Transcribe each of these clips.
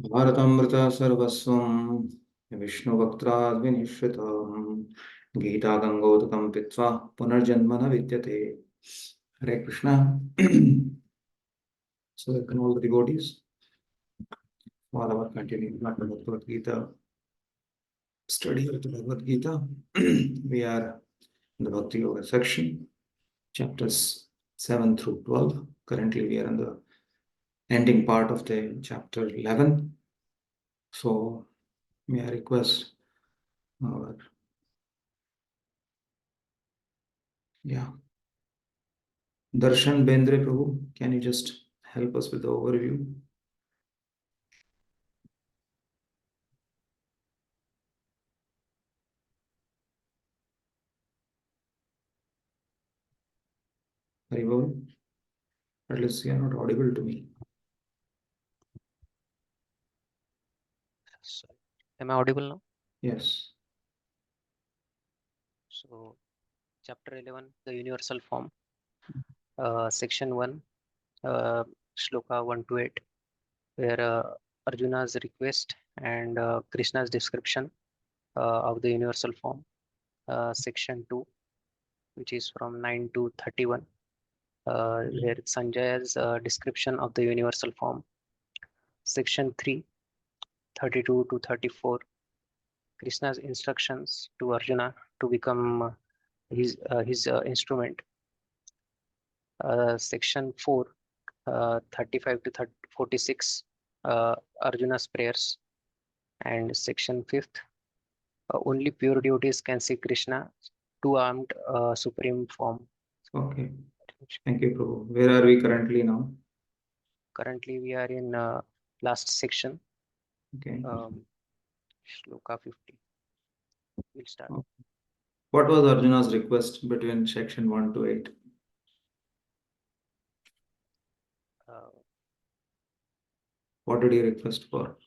भारतमृत सर्वस्वं विष्णुभक्ताद्विनिश्रितं गीता गंगोदकं पीत्वा पुनर्जन्म न विद्यते. Hare Krishna. So, can all the devotees for our continuing Bhagavad Gita study of the Bhagavad Gita. We are in the Bhakti Yoga section, chapters 7 through 12. Currently, we are in the ending part of the chapter 11. So, may I request our Darshan Bendre Prabhu, can you just help us with the overview? Haribol, at least you are not audible to me. Sorry. Am I audible now? Yes. So, chapter 11, the universal form, section 1, shloka 1 to 8, where Arjuna's request and Krishna's description of the universal form, section 2, which is from 9 to 31, where Sanjaya's description of the universal form, section 3, 32 to 34, Krishna's instructions to Arjuna to become his instrument, section 4, 35 to 46, Arjuna's prayers, and section 5th, only pure devotees can see Krishna, two-armed supreme form. Okay. Thank you, Prabhu. Where are we currently now? Currently, we are in last section, Okay. shloka 50. We'll start. What was Arjuna's request between section 1 to 8? What did he request for?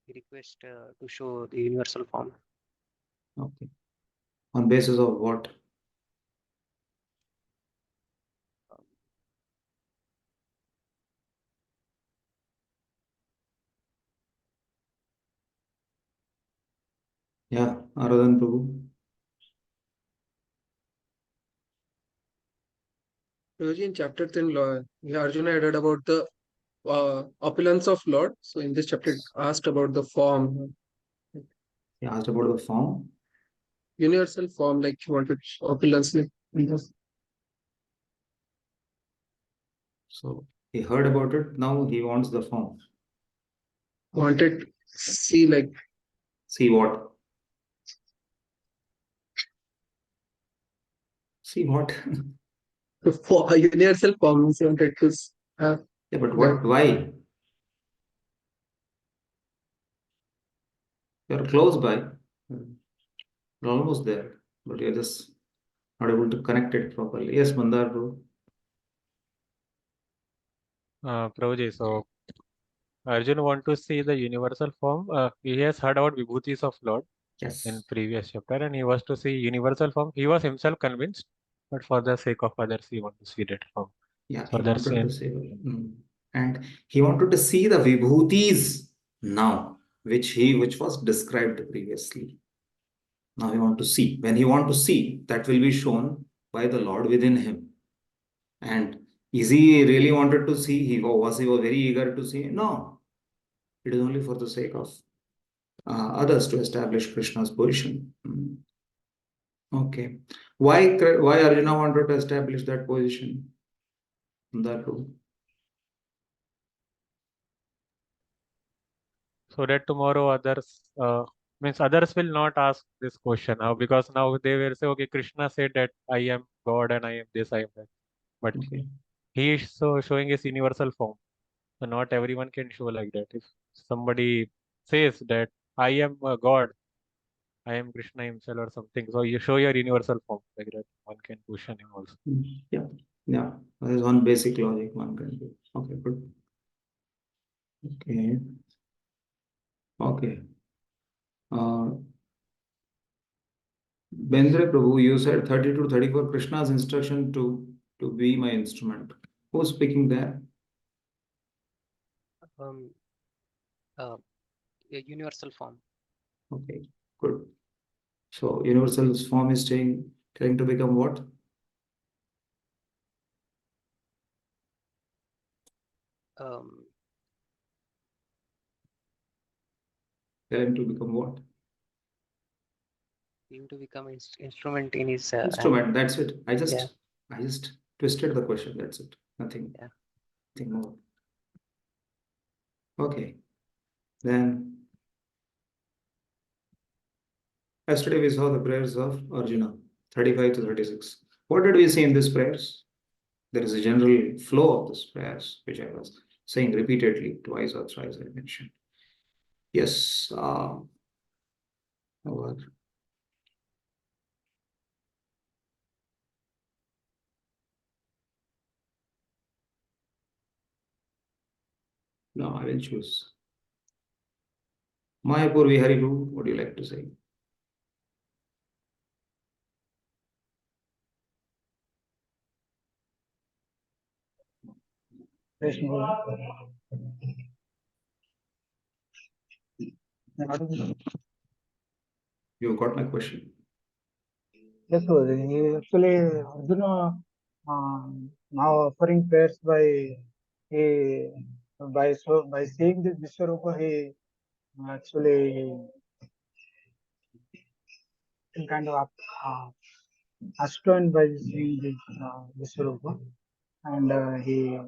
He request to show the universal form. Okay. On basis of what? Yeah, Aradhan Prabhu. In chapter 10, Arjuna added about the opulence of Lord. So in this chapter, it asked about the form. He asked about the form. Universal form, like he wanted opulence. So he heard about it. Now he wants the form. Wanted see like. See what? See what? The universal form he wanted to have. Yeah, but what? Why? You're close by. You're almost there, but you're just not able to connect it properly. Yes, Mandar bro. Prabhuji, so Arjun want to see the universal form. He has heard about vibhutis of Lord Yes. in previous chapter, and he was to see universal form. He was himself convinced, but for the sake of others, he want to see that form. Yeah, So he wanted to say, and he wanted to see the vibhutis now, which was described previously. Now he want to see. When he want to see, that will be shown by the Lord within him. And is he really wanted to see? He was very eager to see? No, it is only for the sake of others to establish Krishna's position. Okay, why Arjuna wanted to establish that position? That room. So that tomorrow others means others will not ask this question now, because now they will say, okay, Krishna said that I am God and I am this, I am that, but Okay. he is so showing his universal form. So not everyone can show like that. If somebody says that I am a God, I am Krishna himself or something, so you show your universal form like that, one can question him also. Yeah, yeah. That is one basic logic one can do. Okay, good. Okay. Okay. Bendre Prabhu, you said 30 to 34 Krishna's instruction to be my instrument. Who's speaking there? A universal form. Okay, good. So universal form is trying to become what? Um, Trying to become what? him to become instrument in his hand. Instrument. That's it. I just Yeah. twisted the question. That's it. Nothing. Yeah. Nothing more. Okay. Then yesterday we saw the prayers of Arjuna, 35 to 36. What did we see in these prayers? There is a general flow of these prayers, which I was saying repeatedly, twice or thrice I mentioned. Yes. Our No, I will choose. Mayapur Viharibu, what do you like to say? You got my question. Yes, sir. He actually, Arjuna, now offering prayers he by seeing this Vishwarupa, he actually kind of astonished by seeing this Vishwarupa, and he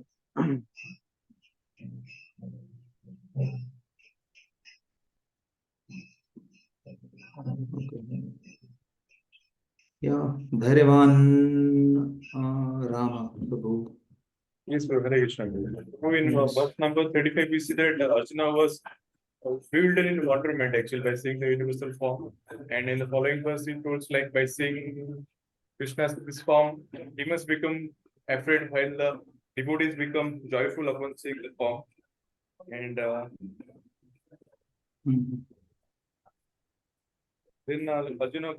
Okay. Yeah, Dhairyavan Rama Prabhu. Yes, sir. Hare Krishna. So in Yes. verse number 35, we see that Arjuna was filled in wonderment actually by seeing the universal form. And in the following verse, it goes like by seeing Krishna's this form, he must become afraid while the devotees become joyful upon seeing the form. And Mhm. then Arjuna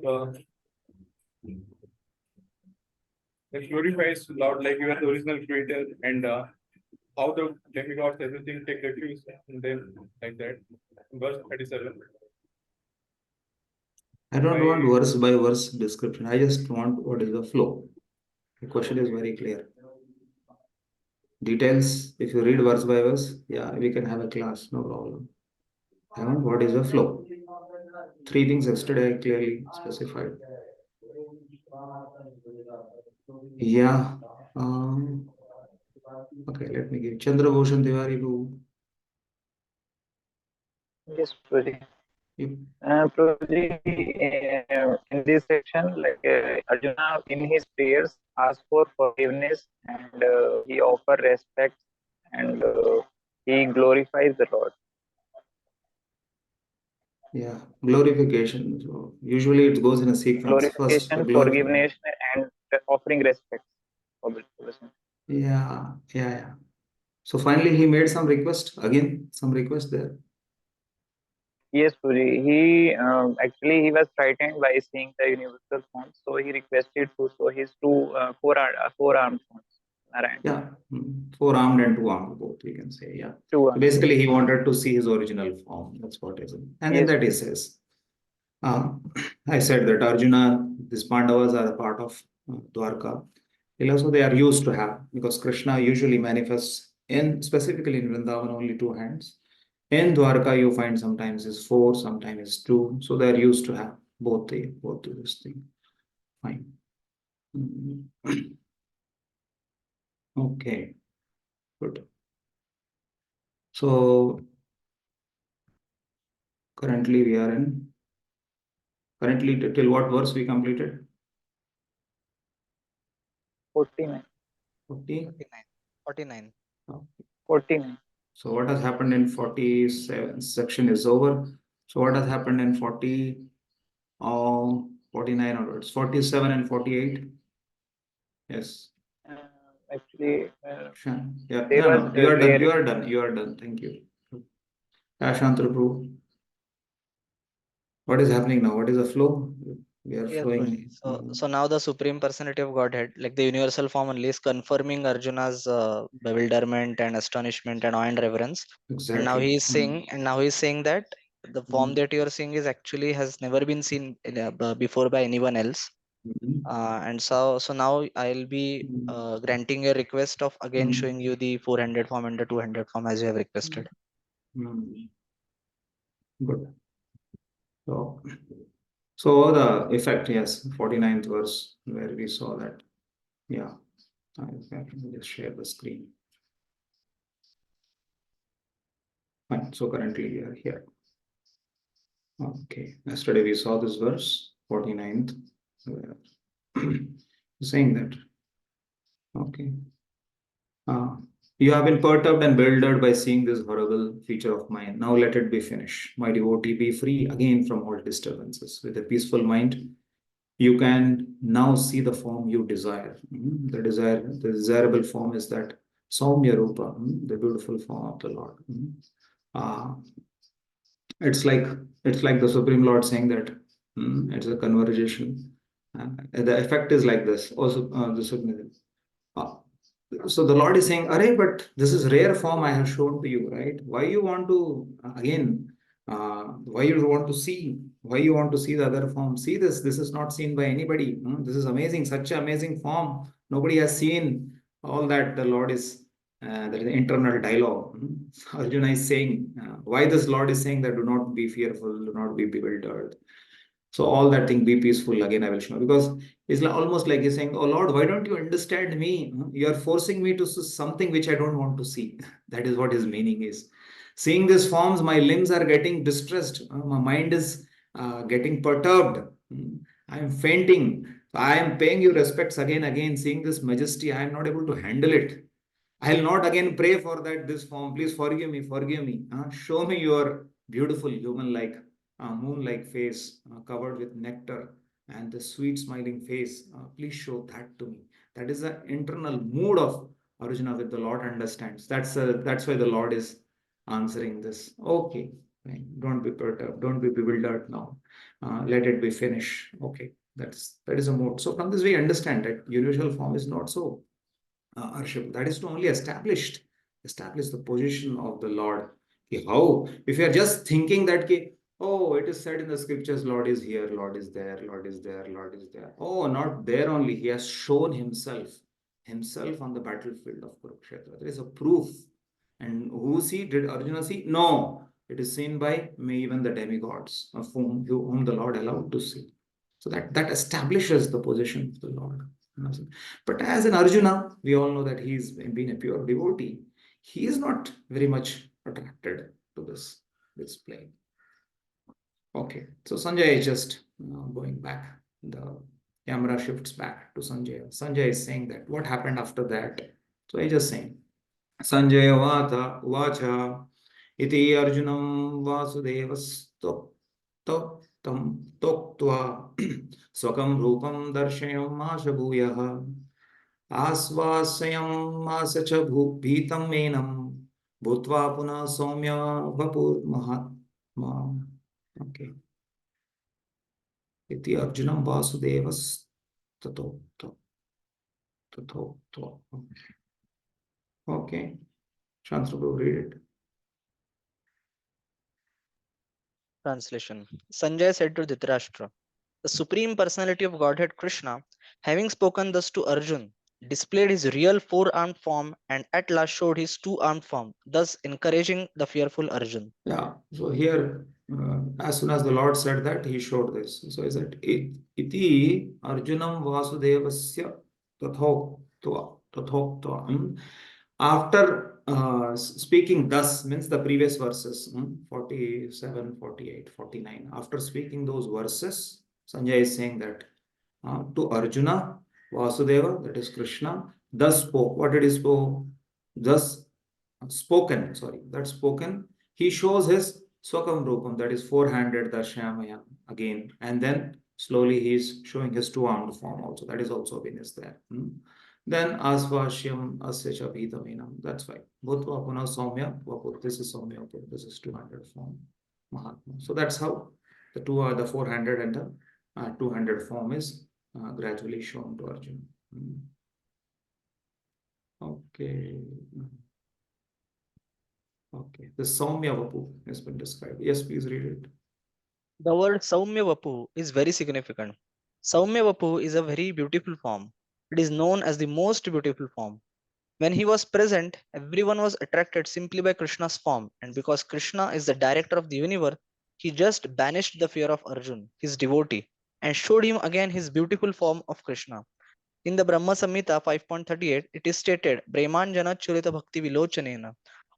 glorifies Lord like you are the original creator, and how the demigods everything take refuge in them like that. Verse 37. I don't By- want verse by verse description. I just want what is the flow. The question is very clear. Details, if you read verse by verse, yeah, we can have a class, no problem. I want what is the flow. Three things yesterday I clearly specified. Yeah. Okay, let me give Chandra Bhushan Tiwari to yes, Prabhuji. you. Prabhuji, in this section, like Arjuna in his prayers asks for forgiveness, and he offers respect, and he glorifies the Lord. Yeah, glorification. So usually it goes in a sequence. First, the Glorification, glory. forgiveness, and offering respect. Yeah. So finally, he made some request again. Some request there. Yes, Puri. He actually he was frightened by seeing the universal form, so he requested to show his four-armed forms. Narayan. Yeah, four-armed and two-armed both. We can say yeah. Two So arms. basically, he wanted to see his original form. That's what is it. And in Yes. that he says, I said that Arjuna, these Pandavas are a part of Dwarka. Also, they are used to have because Krishna usually manifests in specifically in Vrindavan only two hands. In Dwarka, you find sometimes is four, sometimes is two. So they are used to have both to this thing. Fine. Okay. Good. So currently we are in till what verse we completed? 49. 40. 49. Oh. 49. So what has happened in 47 section is over. So what has happened in 40, 49 onwards, 47 and 48? Yes. Actually, Sure. Yeah. they was You are done. clear. You are done. You are done. Thank you. Shantru Prabhu. What is happening now? What is the flow? We are Yes, flowing. Guruji. So now the Supreme Personality of Godhead, like the universal form only, is confirming Arjuna's bewilderment and astonishment and awe and reverence. And now Exactly. he is saying, that the form that you are seeing is actually has never been seen before by anyone else. Mhm. And so now I'll be granting a request of again showing you the 400 form and the 200 form as you have requested. Mm. Good. So the effect, yes, 49th verse where we saw that. Yeah, I can just share the screen. Fine. So currently we are here. Okay. Yesterday we saw this verse, 49th, where saying that. Okay. You have been perturbed and bewildered by seeing this horrible feature of mine. Now let it be finished. My devotee, be free again from all disturbances. With a peaceful mind, you can now see the form you desire. The desirable form is that Saumya Rupa, the beautiful form of the Lord. Uh, it's like the Supreme Lord saying that it's a conversation. The effect is like this. Also, uh, so the Lord is saying, "Arey, but this is rare form I have shown to you, right? Why you want to again? Why you want to see? Why you want to see the other form? See this. This is not seen by anybody. This is amazing. Such an amazing form. Nobody has seen all that. The Lord is. There is an internal dialogue. Arjuna is saying, why this Lord is saying that do not be fearful, do not be bewildered. So all that thing, be peaceful. Again, I will show because it's almost like he's saying, "Oh Lord, why don't you understand me? You are forcing me to see something which I don't want to see." That is what his meaning is. Seeing these forms, my limbs are getting distressed. My mind is getting perturbed. I am fainting. I am paying you respects again. Seeing this majesty, I am not able to handle it. I'll not again pray for that this form. Please forgive me, forgive me. Show me your beautiful human-like, moon-like face covered with nectar and the sweet smiling face. Please show that to me. That is the internal mood of Arjuna with the Lord understands. That's why the Lord is answering this. Okay, fine. Don't be perturbed. Don't be bewildered now. Let it be finished. Okay, that is a mood. So from this we understand that universal form is not so Arship. That is to only establish the position of the Lord. How? If you are just thinking that, oh, it is said in the scriptures, Lord is here, Lord is there, Lord is there, Lord is there. Oh, not there only. He has shown himself on the battlefield of Kurukshetra. There is a proof. And who did Arjuna see? No. It is seen by even the demigods, of whom the Lord allowed to see. So that establishes the position of the Lord. But as an Arjuna, we all know that he's been a pure devotee. He is not very much attracted to this display. Okay, so Sanjay is just going back. The camera shifts back to Sanjay. Sanjay is saying that what happened after that. So he's just saying, Sanjay Vacha iti Arjunam Vasudevastop Toktva Swakam Rupam Darshayam Bhuyah आश्वासयम् च भीतं मेनं भूत्वा पुनः सौम्य वपुर्महात्मा okay इति अर्जुनं वासुदेवस्ततो okay Shantru, read it. Translation. Sanjay said to Dhritarashtra, the Supreme Personality of Godhead Krishna, having spoken thus to Arjun, displayed his real four-armed form and at last showed his two-armed form, thus encouraging the fearful Arjun. Yeah, so here, as soon as the Lord said that, he showed this. So he said, Iti Arjunam Vasudevasya tathoktva. After speaking thus, means the previous verses, 47, 48, 49. After speaking those verses, Sanjay is saying that to Arjuna, Vasudeva, that is Krishna, thus spoke. What did he spoke? Thus spoken, sorry, that spoken. He shows his Swakam Rupam, that is four-handed Darshamaya again. And then slowly he is showing his two-armed form also. That is also been is there. Then Asvashyam Asya Bhitaminam. That's why. Bhutva Puna Soumya Vapur. This is Soumya Vapur. This is 200 form. Mahatma. So that's how the two are the four-handed and the 200 form is gradually shown to Arjuna. Okay. Okay. The Saumya Vapu has been described. Yes, please read it. The word Saumya Vapu is very significant. Saumya Vapu is a very beautiful form. It is known as the most beautiful form. When he was present, everyone was attracted simply by Krishna's form, and because Krishna is the director of the universe, he just banished the fear of Arjun, his devotee, and showed him again his beautiful form of Krishna. In the Brahma Samhita 5.38, it is stated, Brahmanjana Churita Bhakti Vilochanena.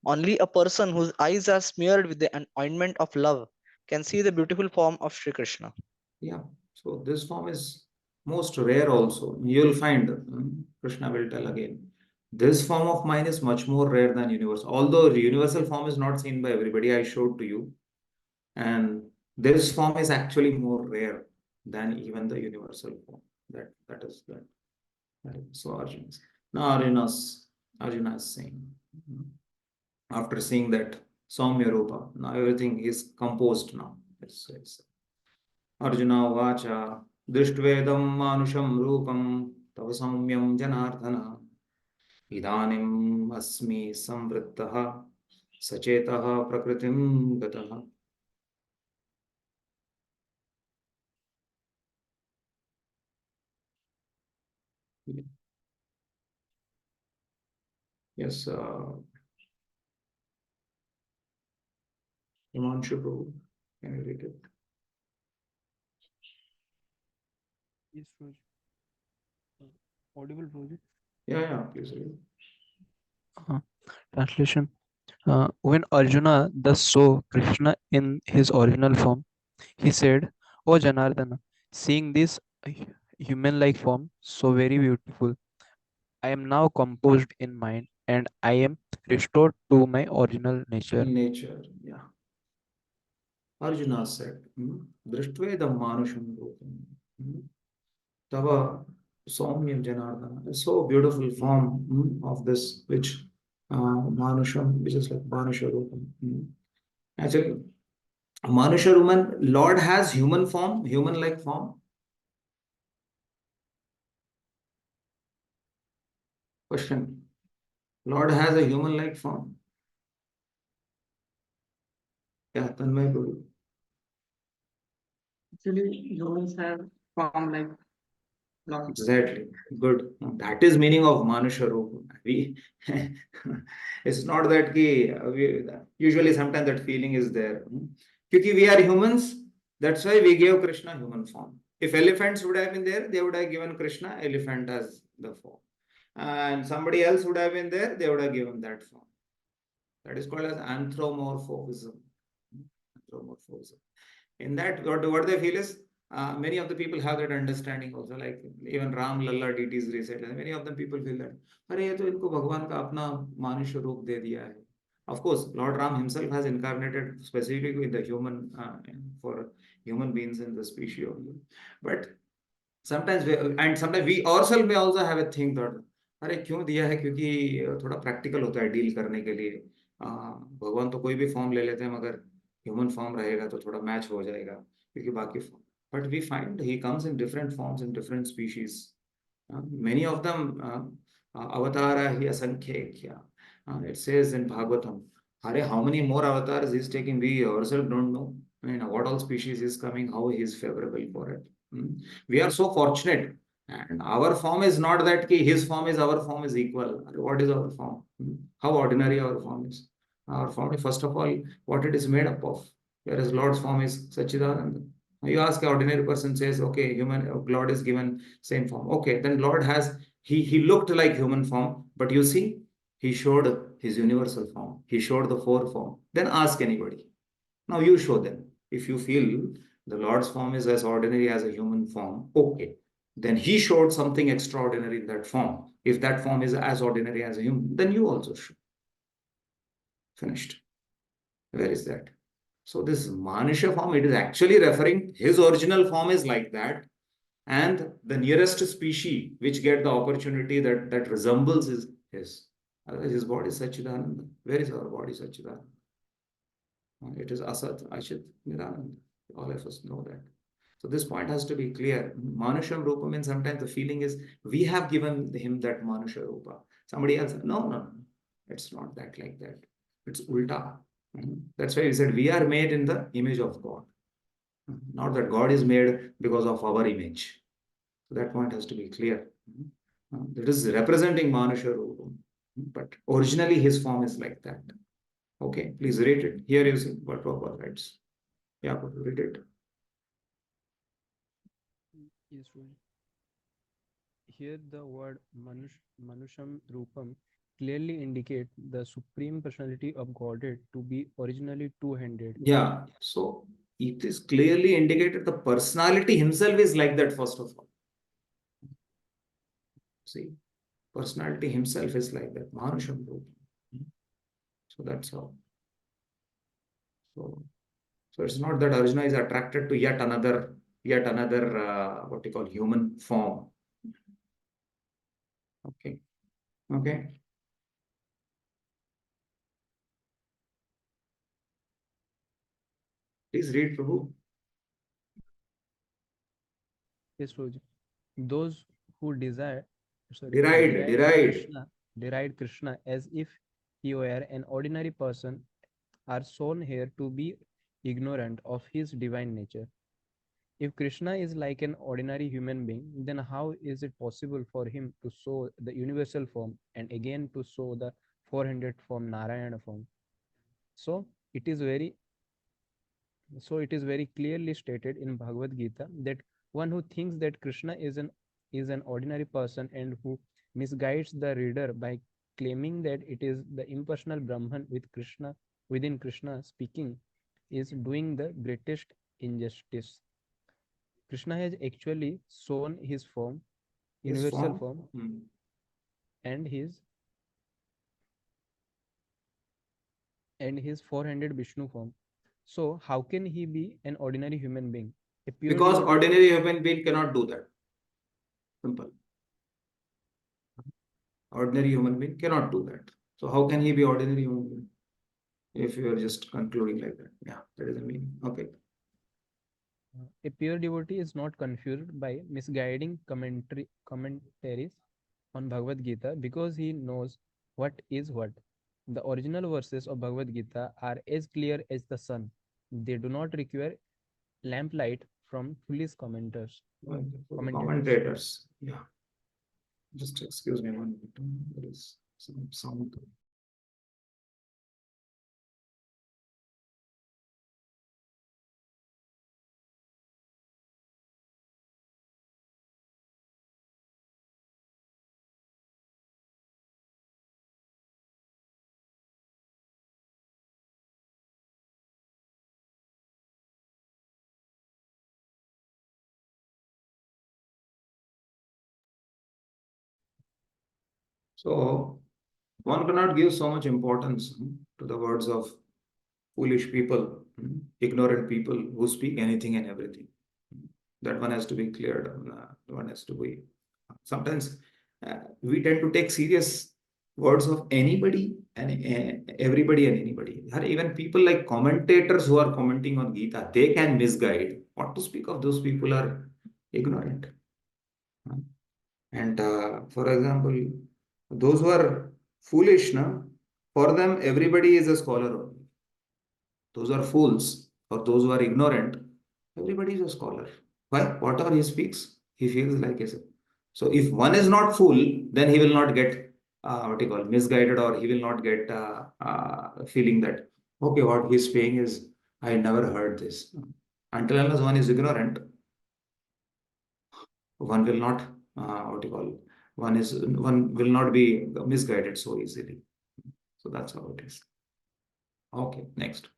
Only a person whose eyes are smeared with the ointment of love can see the beautiful form of Sri Krishna. Yeah. So this form is most rare also. You'll find, Krishna will tell again. This form of mine is much more rare than universal. Although the universal form is not seen by everybody, I showed to you. And this form is actually more rare than even the universal form. That is that. So now Arjuna is saying, after seeing that Saumya Rupa, now everything is composed now. It's Arjuna Vacha Drishtvedam Manusham Rupam Tava Saumyam Janardhana Idanim Asmi Samvrittaha Sachetaha Prakritim Gataha. Yes, Himanshu Prabhu, can you read it? Yes, Raj. Audible project. Yeah, please read. Translation. When Arjuna thus saw Krishna in his original form, he said, O Janardana, seeing this human-like form so very beautiful, I am now composed in mind and I am restored to my original nature. Nature, yeah. Arjuna said, Drishtvedam Manusham Rupam Tava Saumyam Janardana. So beautiful form of this, which Manusham, which is like Manusha Rupam. Actually, Manusha Ruman, Lord has human form, human-like form. Question. Lord has a human-like form. Yeah, Tanmay Guru. Actually, humans have form like Lord. Exactly. Good. That is meaning of Manusha Rupa. We, it's not that usually sometimes that feeling is there. Because we are humans, that's why we gave Krishna human form. If elephants would have been there, they would have given Krishna elephant as the form. And somebody else would have been there, they would have given that form. That is called as anthropomorphism. Anthropomorphism. In that, what they feel is, many of the people have that understanding also, like even Ram Lalla deities reset. Many of them people feel that, अरे ये तो इनको भगवान का अपना मानुष्य रूप दे दिया है. Of course, Lord Ram himself has incarnated specifically with the human, for human beings in the species only. But sometimes we ourselves may also have a thing that, अरे क्यों दिया है, क्योंकि थोड़ा प्रैक्टिकल होता है डील करने के लिए. भगवान तो कोई भी फॉर्म ले लेते हैं, मगर ह्यूमन फॉर्म रहेगा तो थोड़ा मैच हो जाएगा, क्योंकि बाकी form. But we find he comes in different forms in different species. Many of them, avatara hi asankhya. It says in Bhagavatam, how many more avatars he is taking, we ourselves don't know. I mean, what all species is coming, how he is favorable for it. We are so fortunate. And our form is not that his form is our form is equal. What is our form? How ordinary our form is. Our form is, first of all, what it is made up of. Whereas Lord's form is Sachidananda. You ask an ordinary person, says, okay, Lord is given same form. Okay, then Lord has, he looked like human form, but you see, he showed his universal form. He showed the four form. Then ask anybody. Now you show them. If you feel the Lord's form is as ordinary as a human form, okay. Then he showed something extraordinary in that form. If that form is as ordinary as a human, then you also should. Finished. Where is that? So this Manisha form, it is actually referring, his original form is like that. And the nearest species which get the opportunity that resembles his. Otherwise, his body is Sachidananda. Where is our body Sachidananda? It is Asat, Ashit, Nirananda. All of us know that. So this point has to be clear. Manusham Rupa means sometimes the feeling is we have given him that Manusha Rupa. Somebody else, no. It's not that like that. It's ulta. That's why we said we are made in the image of God. Not that God is made because of our image. So that point has to be clear. That is representing Manusha Rupa. But originally his form is like that. Okay, please read it. Here you see what Prabhupada writes. Yeah, read it. Yes, Rohit. Here the word Manusham Rupam clearly indicate the Supreme Personality of Godhead to be originally two-handed. Yeah, so it is clearly indicated the personality himself is like that, first of all. See, personality himself is like that, Manusham Rupa. So that's how. So it's not that Arjuna is attracted to yet another what you call human form. Okay. Please read, Prabhu. Yes, Rohit. Those who deride Krishna as if he were an ordinary person are shown here to be ignorant of his divine nature. If Krishna is like an ordinary human being, then how is it possible for him to show the universal form and again to show the 400 form Narayana form? So it is very clearly stated in Bhagavad Gita that one who thinks that Krishna is an ordinary person and who misguides the reader by claiming that it is the impersonal Brahman within Krishna speaking is doing the greatest injustice. Krishna has actually shown his form, universal form, and his 400 Vishnu form. So how can he be an ordinary human being? Because ordinary human being cannot do that. Simple. Ordinary human being cannot do that. So how can he be ordinary human being? If you are just concluding like that. Yeah, that is the meaning. Okay. A pure devotee is not confused by misguiding commentaries on Bhagavad Gita because he knows what is what. The original verses of Bhagavad Gita are as clear as the sun. They do not require lamplight from foolish commentators. Yeah. Just excuse me one minute. There is some sound. So one cannot give so much importance to the words of foolish people, ignorant people who speak anything and everything. That one has to be cleared. One has to be. Sometimes we tend to take serious words of anybody and everybody and anybody. Even people like commentators who are commenting on Gita, they can misguide. What to speak of those people are ignorant. And for example, those who are foolish, for them everybody is a scholar only. Those are fools, or those who are ignorant, everybody is a scholar. Why? Whatever he speaks, he feels like it. So if one is not fool, then he will not get misguided, or he will not get feeling that okay, what he's saying is I never heard this. Until unless one is ignorant, one will not one will not be misguided so easily. So that's how it is. Okay, next.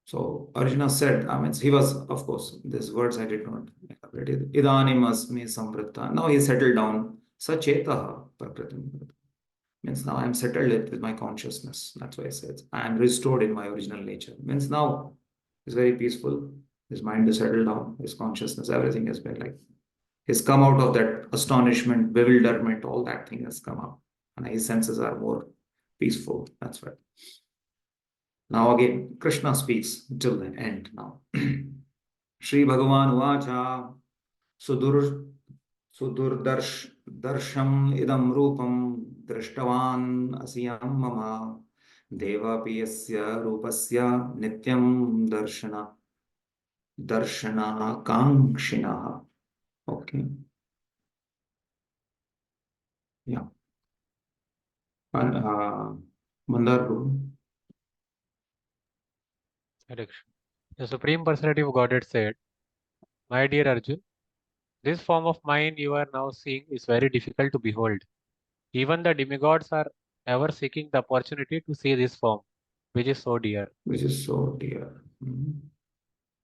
So Arjuna said, I mean, he was, of course, these words I did not read. Idanim asmi samvritta. Now he settled down. Sachetaha prakratim. Means now I am settled with my consciousness. That's why I said I am restored in my original nature. Means now he's very peaceful. His mind is settled down. His consciousness, everything has been like, he's come out of that astonishment, bewilderment, all that thing has come up. And his senses are more peaceful. That's right. Now again, Krishna speaks till the end now. Shri Bhagavan Uvacha Sudurdarsham idam rupam drishtavan asiyam mama devapi yasya rupasya nityam darshana kankshinaha. Okay. Yeah. And Mandar Guru. Correction. The Supreme Personality of Godhead said, "My dear Arjun, this form of mine you are now seeing is very difficult to behold. Even the demigods are ever seeking the opportunity to see this form, which is so dear." Which is so dear.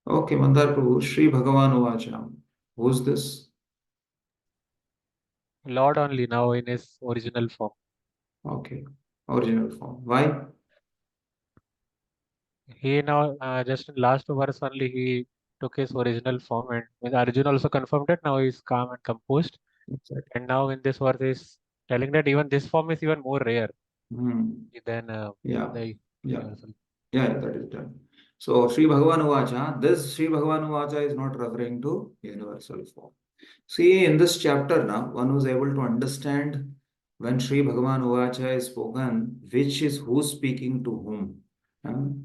Okay, Mandar Prabhu, Sri Bhagavan Uvacha. Who's this? Lord only now in his original form. Okay, original form. Why? He now, just in last verse only, he took his original form, and when Arjun also confirmed it, now he is calm and composed. Exactly. And now in this verse, he is telling that even this form is even more rare than Yeah, the yeah, universal. yeah, that is done. So, Sri Bhagavan Uvacha, this Sri Bhagavan Uvacha is not referring to universal form. See, in this chapter now, one was able to understand when Sri Bhagavan Uvacha is spoken, which is who speaking to whom.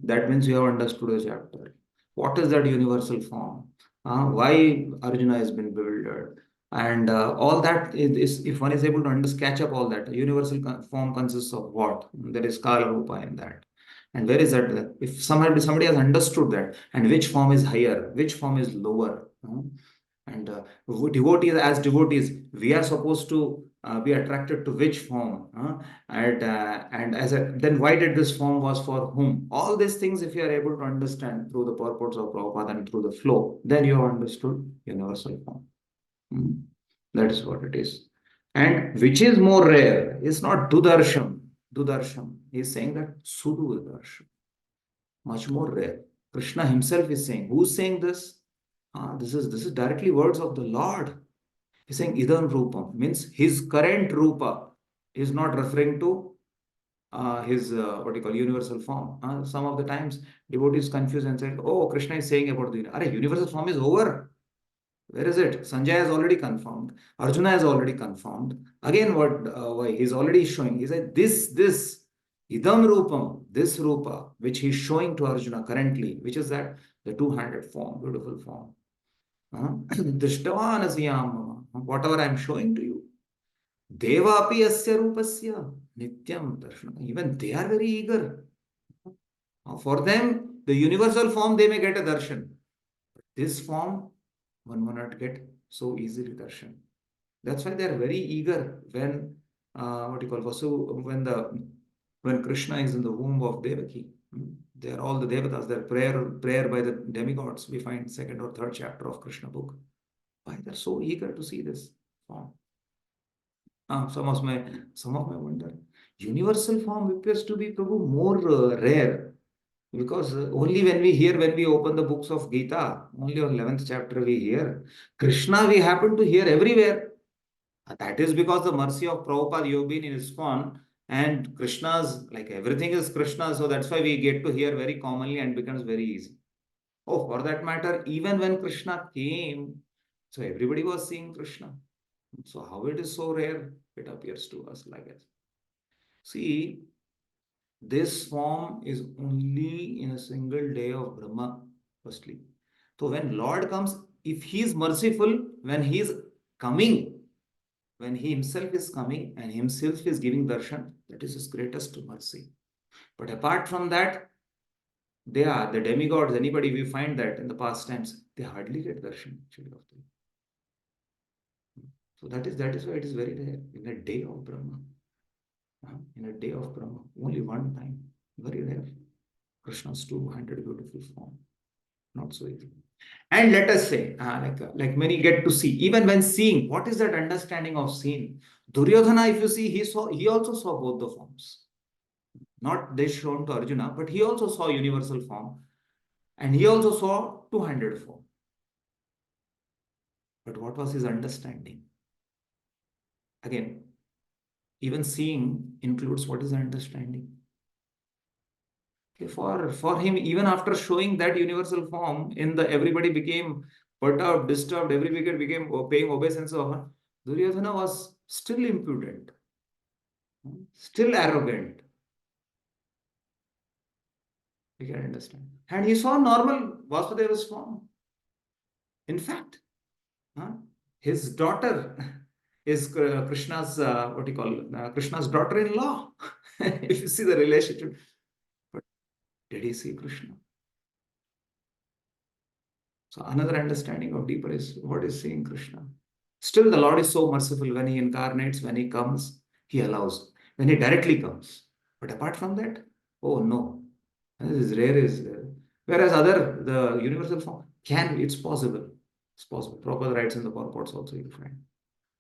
That means you have understood the chapter. What is that universal form? Why Arjuna has been bewildered? And all that is, if one is able to catch up all that, a universal form consists of what? There is Kala Rupa in that. And where is that? If somebody has understood that, and which form is higher, which form is lower, and devotees, as devotees, we are supposed to be attracted to which form, and then why did this form was for whom? All these things, if you are able to understand through the purports of Prabhupada and through the flow, then you have understood universal form. That is what it is. And which is more rare is not Dudarsham. Dudarsham. He is saying that Sududarsham. Much more rare. Krishna himself is saying. Who's saying this? This is directly words of the Lord. He's saying idam rupam, means his current rupa is not referring to his what you call universal form. Some of the times devotees confuse and say, "Oh, Krishna is saying about the universal form is over." Where is it? Sanjay has already confirmed. Arjuna has already confirmed. Again, what why he's already showing? He said this idam rupam, this rupa which he's showing to Arjuna currently, which is that the two-handed form, beautiful form. Drishtavan asiyam, whatever I'm showing to you. Devapi asya rupasya nityam darshana. Even they are very eager. For them, the universal form, they may get a darshan. This form, one will not get so easily darshan. That's why they are very eager when what you call Vasu, when Krishna is in the womb of Devaki. They are all the devatas. Their prayer by the demigods. We find second or third chapter of Krishna book. Why they're so eager to see this form? Some of my wonder. Universal form appears to be Prabhu more rare, because only when we open the books of Gita, only on 11th chapter we hear. Krishna we happen to hear everywhere. That is because the mercy of Prabhupada, you've been in ISKCON, and Krishna's, like everything is Krishna, so that's why we get to hear very commonly and becomes very easy. Oh, for that matter, even when Krishna came, so everybody was seeing Krishna. So how it is so rare, it appears to us like it. See, this form is only in a single day of Brahma, firstly. So when Lord comes, if he is merciful, when he is coming, when he himself is coming and himself is giving darshan, that is his greatest mercy. But apart from that, they are the demigods, anybody, we find that in the past times, they hardly get darshan actually of them. So that is why it is very rare in a day of Brahma. In a day of Brahma, only one time, very rare. Krishna's two-handed beautiful form, not so easy. And let us say, like many get to see, even when seeing, what is that understanding of seeing? Duryodhana, if you see, he also saw both the forms. Not this shown to Arjuna, but he also saw universal form, and he also saw two-handed form. But what was his understanding? Again, even seeing includes what is understanding. For him, even after showing that universal form, everybody became perturbed, disturbed, everybody became paying obeisance of her. Duryodhana was still impudent, still arrogant. You can understand. And he saw normal Vasudeva's form. In fact, his daughter is Krishna's, what do you call, Krishna's daughter-in-law. If you see the relationship. But did he see Krishna? So another understanding of deeper is what is seeing Krishna. Still, the Lord is so merciful when he incarnates, when he comes, he allows. When he directly comes. But apart from that, oh no. This is rare is there. Whereas the universal form it's possible. It's possible. Prabhupada writes in the purports also you'll find.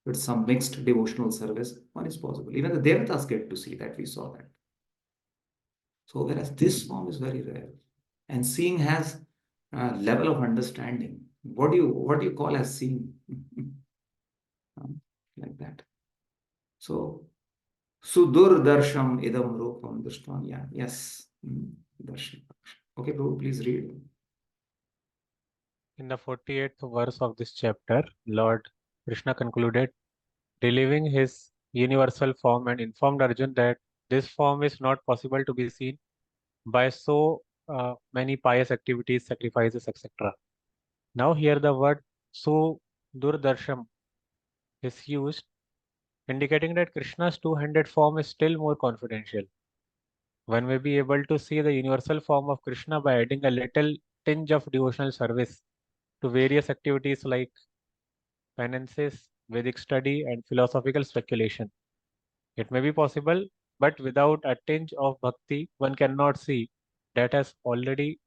With some mixed devotional service, one is possible. Even the Devatas get to see that, we saw that. So whereas this form is very rare. And seeing has a level of understanding. What do you call as seeing? Like that. So Sudur Darsham Idam Rupam Drishtam. Yeah, yes. Darshan. Okay, Prabhu, please read. In the 48th verse of this chapter, Lord Krishna concluded, relieving his universal form, and informed Arjun that this form is not possible to be seen by so many pious activities, sacrifices, etc. Now here the word Sudurdarsham is used, indicating that Krishna's two-handed form is still more confidential. One may be able to see the universal form of Krishna by adding a little tinge of devotional service to various activities like penances, Vedic study, and philosophical speculation. It may be possible, but without a tinge of bhakti, one cannot see. That has already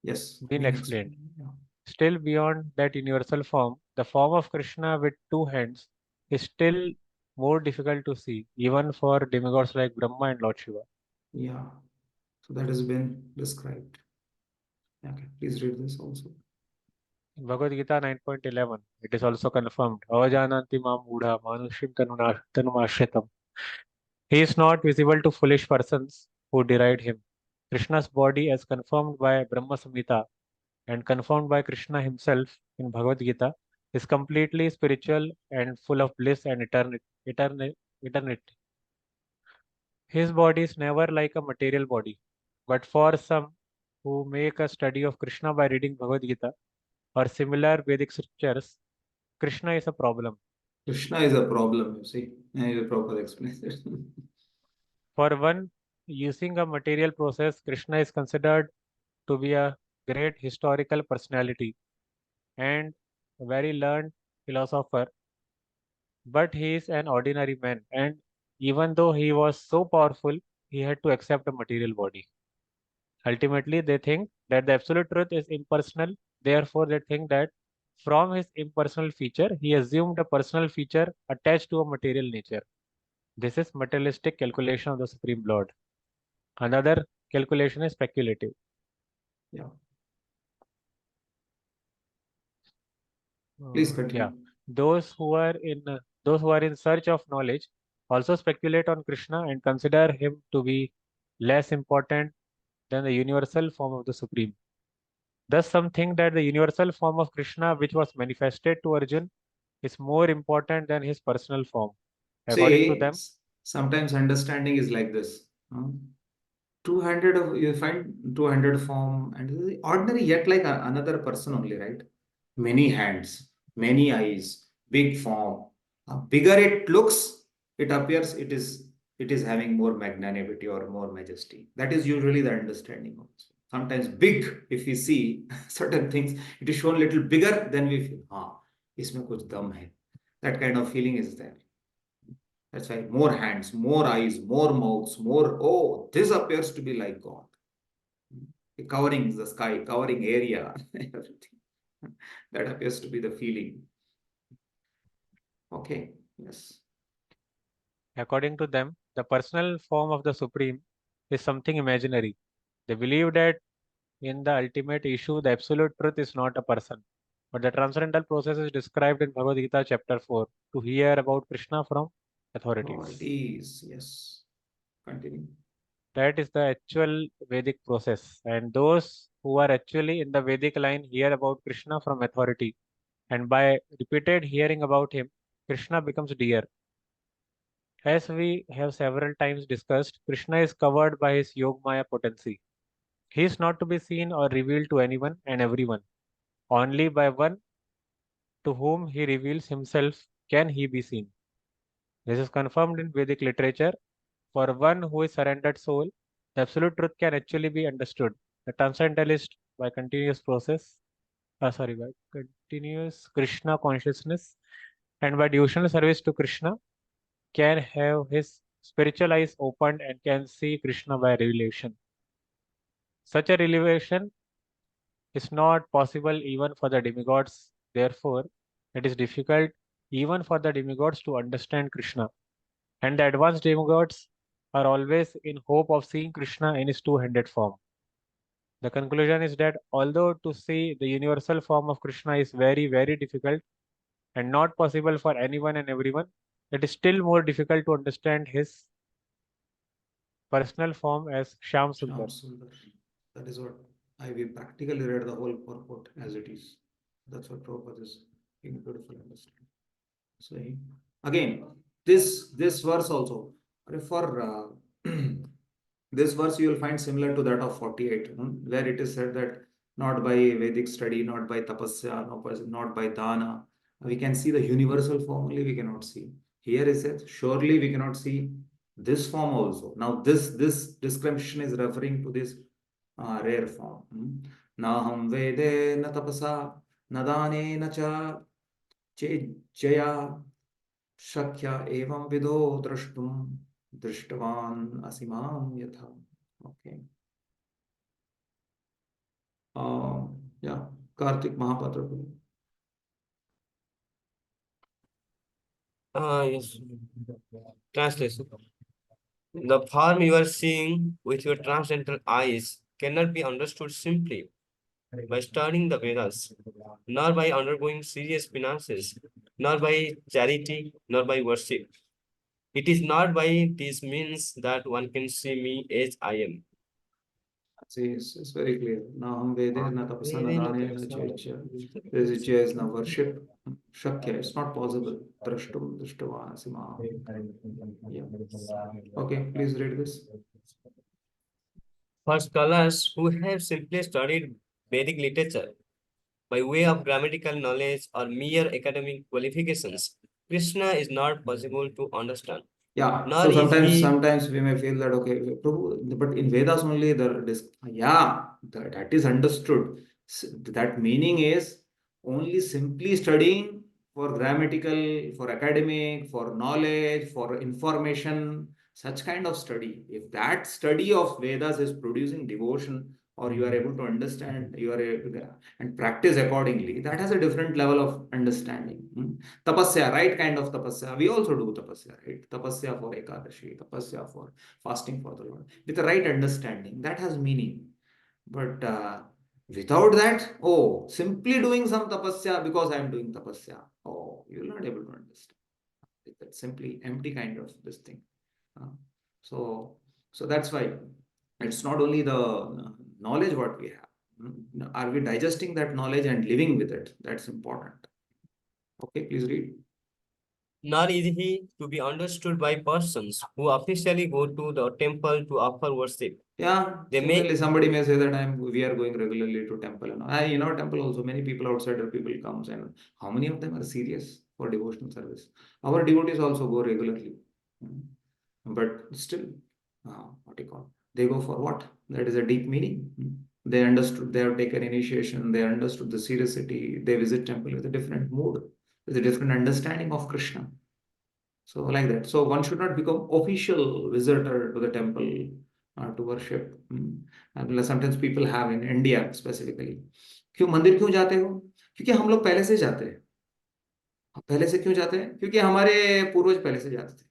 been explained. Yeah. Still beyond that universal form, the form of Krishna with two hands is still more difficult to see, even for demigods like Brahma and Lord Shiva. Yeah. So that has been described. Okay, please read this also. In Bhagavad Gita 9.11, it is also confirmed, Avajananti mam mudha manushim tanumashritam. He is not visible to foolish persons who deride him. Krishna's body, as confirmed by Brahma Samhita and confirmed by Krishna himself in Bhagavad Gita, is completely spiritual and full of bliss and eternity. His body is never like a material body. But for some who make a study of Krishna by reading Bhagavad Gita or similar Vedic scriptures, Krishna is a problem. Krishna is a problem, you see. I will proper explain it. For one using a material process, Krishna is considered to be a great historical personality and a very learned philosopher, but he is an ordinary man, and even though he was so powerful, he had to accept a material body. Ultimately, they think that the absolute truth is impersonal, therefore, they think that from his impersonal feature, he assumed a personal feature attached to a material nature. This is materialistic calculation of the Supreme Lord. Another calculation is speculative. Yeah. Please continue. Yeah, those who are in search of knowledge also speculate on Krishna and consider him to be less important than the universal form of the Supreme. Thus, some think that the universal form of Krishna, which was manifested to Arjun, is more important than his personal form. According to See, them, sometimes understanding is like this. 200 of you find 200 form and this is ordinary yet like another person only, right? Many hands, many eyes, big form. Bigger it looks, it appears it is having more magnanimity or more majesty. That is usually the understanding also. Sometimes big, if we see certain things, it is shown little bigger, then we feel, isme kuch dam hai. That kind of feeling is there. That's why more hands, more eyes, more mouths, this appears to be like God. Covering the sky, covering area, everything. That appears to be the feeling. Okay, yes. according to them, the personal form of the Supreme is something imaginary. They believe that in the ultimate issue, the absolute truth is not a person, but the transcendental process is described in Bhagavad Gita chapter 4 to hear about Krishna from authorities. Authorities, yes. Continue. That is the actual Vedic process. And those who are actually in the Vedic line hear about Krishna from authority. And by repeated hearing about him, Krishna becomes dear. As we have several times discussed, Krishna is covered by his Yogmaya potency. He is not to be seen or revealed to anyone and everyone. Only by one to whom he reveals himself can he be seen. This is confirmed in Vedic literature. For one who is surrendered soul, the absolute truth can actually be understood. The transcendentalist, by continuous Krishna consciousness and by devotional service to Krishna, can have his spiritual eyes opened and can see Krishna by revelation. Such a revelation is not possible even for the demigods. Therefore, it is difficult even for the demigods to understand Krishna. And the advanced demigods are always in hope of seeing Krishna in his two-handed form. The conclusion is that although to see the universal form of Krishna is very, very difficult and not possible for anyone and everyone, it is still more difficult to understand his personal form as Shyam Sundar. Shyam Sundar. That is what we practically read the whole purport as it is. That's what Prabhupada is being beautiful understanding. So again, this verse also, for this verse you will find similar to that of 48, where it is said that not by Vedic study, not by tapasya, not by dana, we can see the universal form only, we cannot see. Here is it, surely we cannot see this form also. Now this description is referring to this rare form. Naham vede na tapasa na dane na cha चेज्जया शक्य एवं विदो द्रष्टुम दृष्टवान असीमाम यथा. Okay. Yeah, Karthik Mahapatra. Yes. Translation. The form you are seeing with your transcendental eyes cannot be understood simply by studying the Vedas, nor by undergoing serious penances, nor by charity, nor by worship. It is not by these means that one can see me as I am. It's very clear. Na hum vede na tapasa na dane na chaicha. There is is na worship. Shakya. It's not possible. Drashtum drishtava asima. Yeah. Okay, please read this. For scholars who have simply studied Vedic literature by way of grammatical knowledge or mere academic qualifications, Krishna is not possible to understand. Yeah, Nor so is he sometimes we may feel that okay, but in Vedas only that is understood. That meaning is only simply studying for grammatical, for academic, for knowledge, for information, such kind of study. If that study of Vedas is producing devotion, or you are able to understand, you are able and practice accordingly, that has a different level of understanding. Tapasya, right kind of tapasya. We also do tapasya, right? Tapasya for Ekadashi, tapasya for fasting for the Lord. With the right understanding, that has meaning. But without that, simply doing some tapasya because I am doing tapasya, you will not able to understand. That's simply empty kind of this thing. So that's why it's not only the knowledge what we have. Are we digesting that knowledge and living with it? That's important. Okay, please read. Nor is he to be understood by persons who officially go to the temple to offer worship. Yeah, similarly, somebody may say that we are going regularly to temple. In our temple also, many people outsider people comes, and how many of them are serious for devotional service? Our devotees also go regularly, but still, what do you call? They go for what? That is a deep meaning. They understood. They have taken initiation. They understood the seriousness. They visit temple with a different mood, with a different understanding of Krishna. So like that. So one should not become official visitor to the temple to worship. And sometimes people have in India specifically. क्यों मंदिर क्यों जाते हो? क्योंकि हम लोग पहले से जाते हैं. पहले से क्यों जाते हैं? क्योंकि हमारे पूर्वज पहले से जाते थे.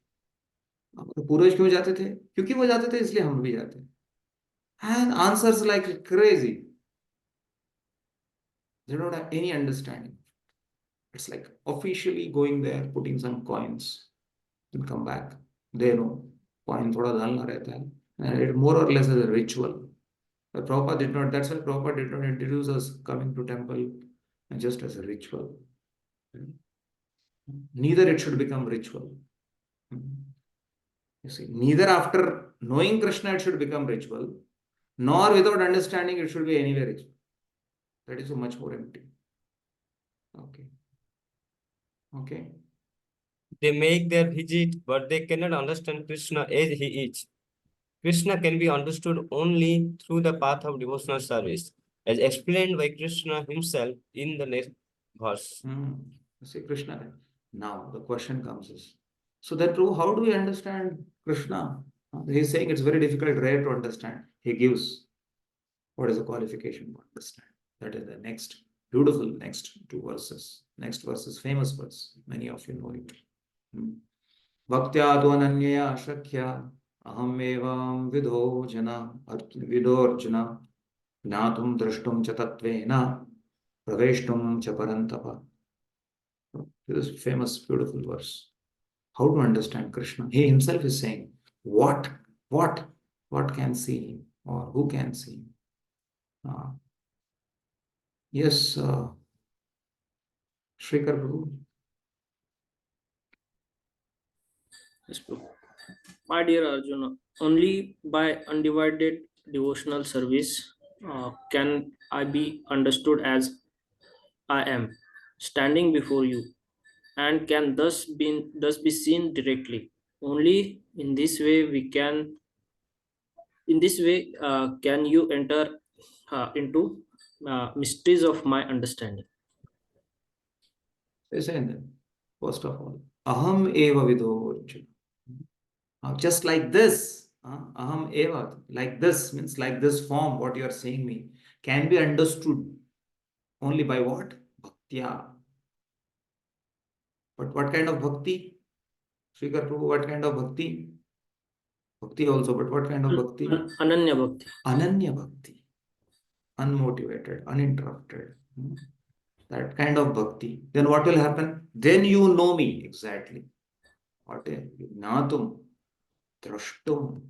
हमारे पूर्वज क्यों जाते थे? क्योंकि वो जाते थे इसलिए हम भी जाते हैं. And answers like crazy. They don't have any understanding. It's like officially going there, putting some coins, and come back. They know coin थोड़ा डालना रहता है, more or less as a ritual. But Prabhupada did not, that's why Prabhupada did not introduce us coming to temple just as a ritual. Neither it should become ritual. You see, neither after knowing Krishna it should become ritual, nor without understanding it should be anywhere ritual. That is so much more empty. Okay. Okay. They make their visit, but they cannot understand Krishna as he is. Krishna can be understood only through the path of devotional service, as explained by Krishna himself in the next verse. You see, Krishna. Now the question comes is, so that Prabhu, how do we understand Krishna? He's saying it's very difficult, rare to understand. He gives what is the qualification to understand. That is the next beautiful next two verses. Next verse is famous verse. Many of you know it. Bhaktya dvananyaya shakya aham evam vidho jana vidorjuna jnatum drashtum cha tatvena praveshtum cha parantapa. This is famous, beautiful verse. How to understand Krishna? He himself is saying, what can see him, or who can see him? Yes, Shrikar Prabhu. Yes, Prabhu. My dear Arjuna, only by undivided devotional service can I be understood as I am, standing before you, and can thus be seen directly. Only in this way can you enter into mysteries of my understanding. Listen, first of all, aham eva vidho Arjuna. Just like this, aham eva, like this means like this form, what you are saying me, can be understood only by what? Bhaktya. But what kind of bhakti? Shrikar Prabhu, what kind of bhakti? Bhakti also, but what kind of bhakti? Ananya Bhakti. Ananya bhakti. Unmotivated, uninterrupted. That kind of bhakti. Then what will happen? Then you know me exactly. What is Natum, Drashtum,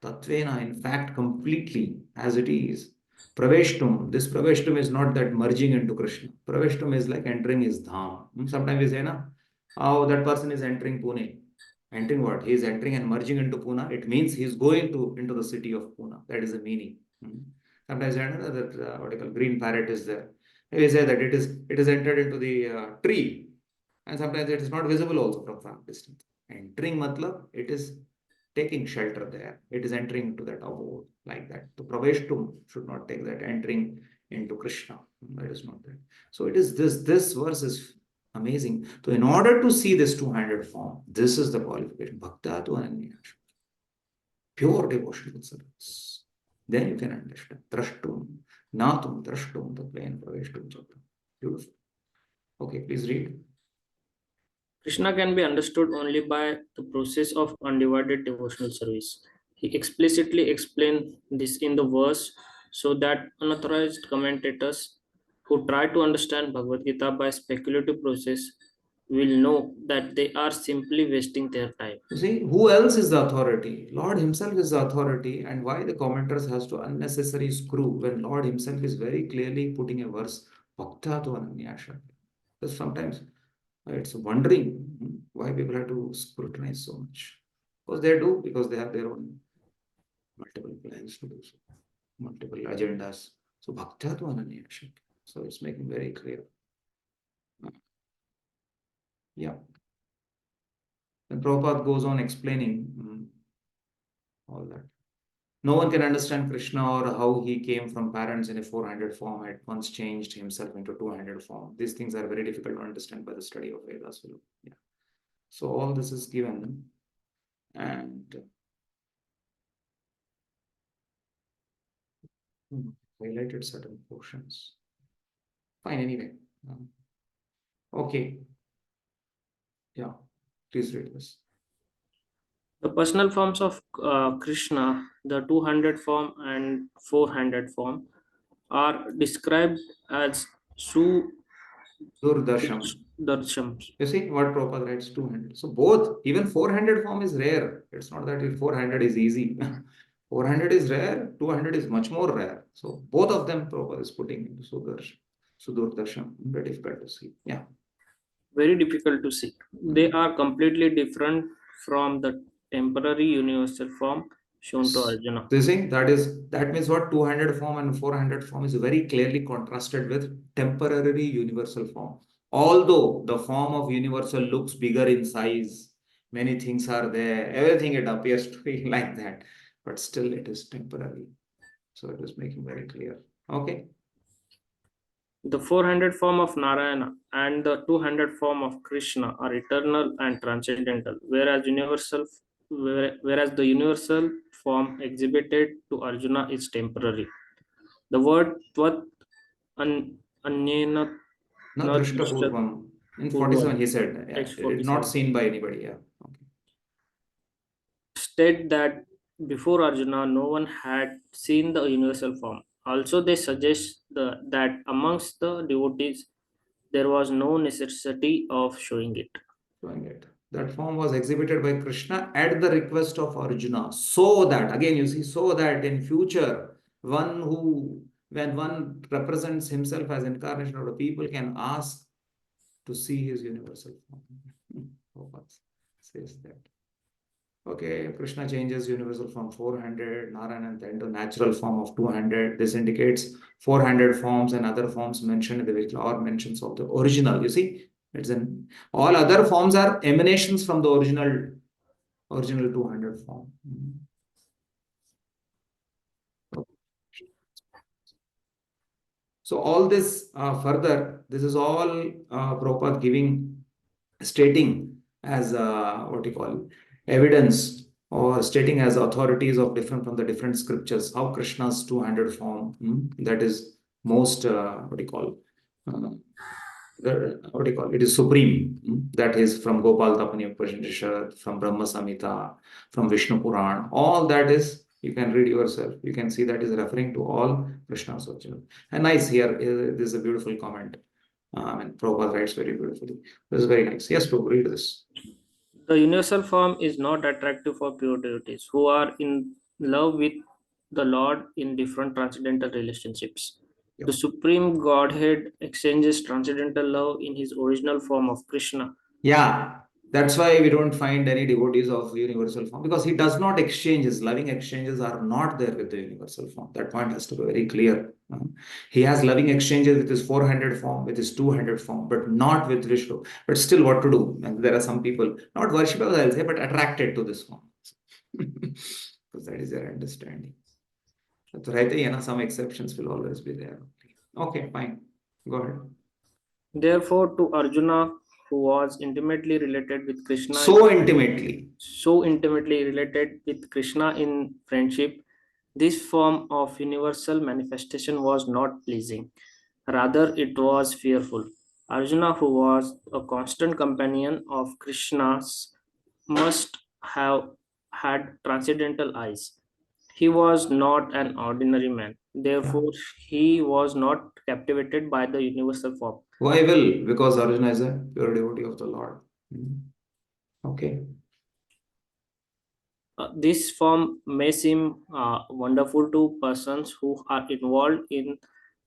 Tatvena, in fact, completely as it is. Praveshtum. This Praveshtum is not that merging into Krishna. Praveshtum is like entering his dham. Sometimes we say, na, oh, that person is entering Pune. Entering what? He is entering and merging into Pune. It means he is going into the city of Pune. That is the meaning. Sometimes that what you call green parrot is there. We say that it is entered into the tree, and sometimes it is not visible also from far distance. Entering matlab it is taking shelter there. It is entering into that abode like that. So Praveshtum should not take that entering into Krishna. That is not that. So it is this verse is amazing. So in order to see this two-handed form, this is the qualification. Bhakta tu ananya. Pure devotional service. Then you can understand. Drashtum, natum, drashtum, the plain praveshtum chakra. Beautiful. Okay, please read. Krishna can be understood only by the process of undivided devotional service. He explicitly explained this in the verse so that unauthorized commentators who try to understand Bhagavad Gita by speculative process will know that they are simply wasting their time. You see, who else is the authority? Lord himself is the authority, and why the commenters has to unnecessary screw when Lord himself is very clearly putting a verse, Bhakta tu ananyasha. Because sometimes it's wondering why people have to scrutinize so much. Because they do, because they have their own multiple plans to do so, multiple agendas. So Bhakta tu ananyasha. So it's making very clear. Yeah. Then Prabhupada goes on explaining all that. No one can understand Krishna or how he came from parents in a four-handed form, at once changed himself into two-handed form. These things are very difficult to understand by the study of Vedas. Yeah. So all this is given, and highlighted certain portions. Fine, anyway. Okay. Yeah, please read this. The personal forms of Krishna, the two-handed form and four-handed form, are described as Durdarsham. Darshams. You see what Prabhupada writes, two-handed. So both, even four-handed form is rare. It's not that if four-handed is easy. 400 is rare, 200 is much more rare. So both of them Prabhupada is putting into Sudurdarshan. Very difficult to see. Yeah. Very difficult to see. They are completely different from the temporary universal form shown to Arjuna. So you see, that means what 200 form and 400 form is very clearly contrasted with temporary universal form. Although the form of universal looks bigger in size, many things are there, everything it appears to be like that, but still it is temporary. So it is making very clear. Okay. The 400 form of Narayana and the 200 form of Krishna are eternal and transcendental, whereas the universal form exhibited to Arjuna is temporary. The word Tvat Anyena No, Drishta Purvam. In 47, he said, yeah, Text it is 47. not seen by anybody. Yeah. Okay. State that before Arjuna, no one had seen the universal form. Also, they suggest that amongst the devotees, there was no necessity of showing it. Showing it. That form was exhibited by Krishna at the request of Arjuna, so that, again, you see, so that in future, when one represents himself as incarnation of the people, can ask to see his universal form. Prabhupada says that. Okay, Krishna changes universal form 400, Narayana then to natural form of 200. This indicates 400 forms and other forms mentioned in the Vedic or mentions of the original. You see, it's in all other forms are emanations from the original 200 form. So all this further, this is all Prabhupada stating as what you call evidence or stating as authorities of different from the different scriptures how Krishna's 200 form that is most what do you call it is supreme, that is from Gopal Tapani Upanishad, from Brahma Samhita, from Vishnu Puran, all that is you can read yourself, you can see that is referring to all Krishna's original. And nice here, this is a beautiful comment. And Prabhupada writes very beautifully. This is very nice. Yes, Prabhu, read this. The universal form is not attractive for pure devotees who are in love with the Lord in different transcendental relationships. Yep. The Supreme Godhead exchanges transcendental love in his original form of Krishna. Yeah, that's why we don't find any devotees of universal form because he does not exchange. His loving exchanges are not there with the universal form. That point has to be very clear. He has loving exchanges with his 400 form, with his 200 form, but not with Vishnu. But still, what to do? And there are some people, not worshippers, I'll say, but attracted to this form. Because that is their understanding. So, right, some exceptions will always be there. Okay, fine. Go ahead. Therefore, to Arjuna, who was intimately related with Krishna, so intimately related with Krishna in friendship, this form of universal manifestation was not pleasing. Rather, it was fearful. Arjuna, who was a constant companion of Krishna's, must have had transcendental eyes. He was not an ordinary man. Therefore, he was not captivated by the universal form. Why will? Because Arjuna is a pure devotee of the Lord. Okay. This form may seem wonderful to persons who are involved in